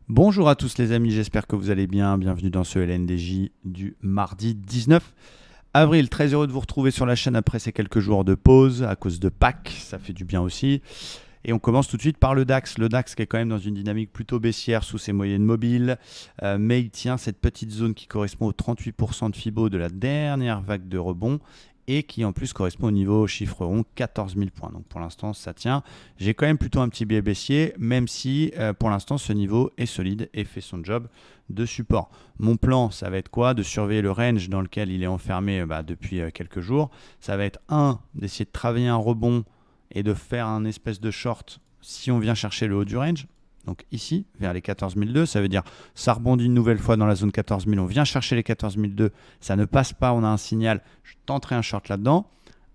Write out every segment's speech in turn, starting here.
Bonjour à tous les amis, j'espère que vous allez bien. Bienvenue dans ce LNDJ du mardi 19 avril. Très heureux de vous retrouver sur la chaîne après ces quelques jours de pause à cause de Pâques, ça fait du bien aussi. Et on commence tout de suite par le DAX. Le DAX qui est quand même dans une dynamique plutôt baissière sous ses moyennes mobiles, mais il tient cette petite zone qui correspond aux 38% de Fibo de la dernière vague de rebond et qui en plus correspond au niveau chiffre rond 14 000 points. Donc pour l'instant ça tient. J'ai quand même plutôt un petit biais baissier, même si pour l'instant ce niveau est solide et fait son job de support. Mon plan, ça va être quoi? De surveiller le range dans lequel il est enfermé depuis quelques jours. Ça va être d'essayer de travailler un rebond et de faire un espèce de short si on vient chercher le haut du range. Donc ici, vers les 14 002, ça veut dire ça rebondit une nouvelle fois dans la zone 14 000, on vient chercher les 14 002, ça ne passe pas, on a un signal, je tenterai un short là-dedans.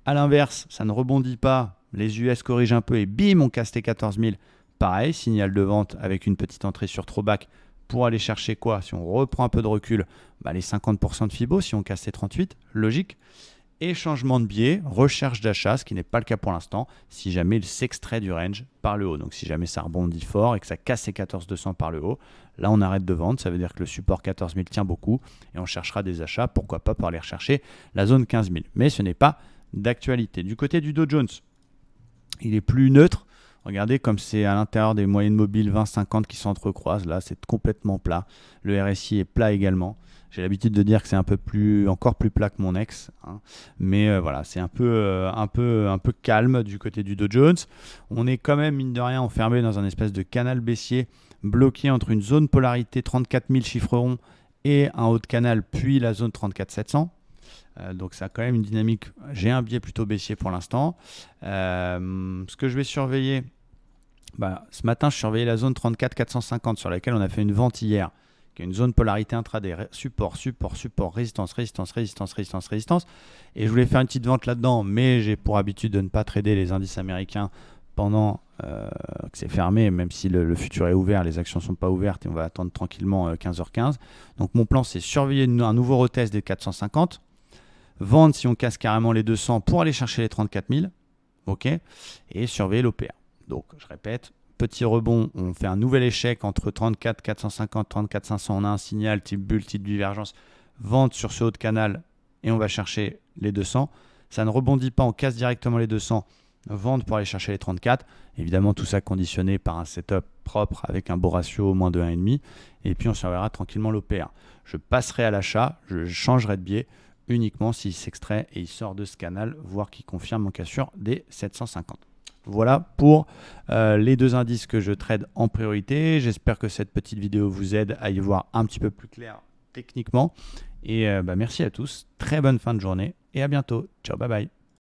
A l'inverse, ça ne rebondit pas, les US corrigent un peu et bim, on casse les 14 000. Pareil, signal de vente avec une petite entrée sur throwback pour aller chercher quoi? Si on reprend un peu de recul, les 50% de Fibo, si on casse les 38, logique. Et changement de biais, recherche d'achat, ce qui n'est pas le cas pour l'instant, si jamais il s'extrait du range par le haut. Donc si jamais ça rebondit fort et que ça casse les 14 200 par le haut, là on arrête de vendre, ça veut dire que le support 14 000 tient beaucoup et on cherchera des achats, pourquoi pas pour aller rechercher la zone 15 000. Mais ce n'est pas d'actualité. Du côté du Dow Jones, il est plus neutre. Regardez comme c'est à l'intérieur des moyennes mobiles 20-50 qui s'entrecroisent. Là, c'est complètement plat. Le RSI est plat également. J'ai l'habitude de dire que c'est encore plus plat que mon ex, hein. Mais voilà, c'est un peu calme du côté du Dow Jones. On est quand même, mine de rien, enfermé dans un espèce de canal baissier bloqué entre une zone polarité 34 000 chiffres ronds et un haut de canal, puis la zone 34 700. Donc ça a quand même une dynamique. J'ai un biais plutôt baissier pour l'instant. Ce que je vais surveiller, ce matin je surveillais la zone 34 450 sur laquelle on a fait une vente hier, qui est une zone polarité intraday, support, résistance, résistance. Et je voulais faire une petite vente là-dedans, mais j'ai pour habitude de ne pas trader les indices américains pendant que c'est fermé, même si le futur est ouvert, les actions ne sont pas ouvertes et on va attendre tranquillement 15h15. Donc mon plan, c'est surveiller un nouveau retest des 450, vendre si on casse carrément les 200 pour aller chercher les 34 000, ok, et surveiller l'OPR. Donc je répète, petit rebond, on fait un nouvel échec entre 34 450, 34 500, on a un signal type bulle, type divergence, vente sur ce haut de canal et on va chercher les 200. Ça ne rebondit pas, on casse directement les 200, vente pour aller chercher les 34. Évidemment, tout ça conditionné par un setup propre avec un beau ratio moins de 1,5. Et puis on surveillera tranquillement l'OPR. Je passerai à l'achat, je changerai de biais uniquement s'il s'extrait et il sort de ce canal, voire qu'il confirme en cassure des 750. Voilà pour les deux indices que je trade en priorité. J'espère que cette petite vidéo vous aide à y voir un petit peu plus clair techniquement. Et merci à tous, très bonne fin de journée et à bientôt. Ciao, bye bye.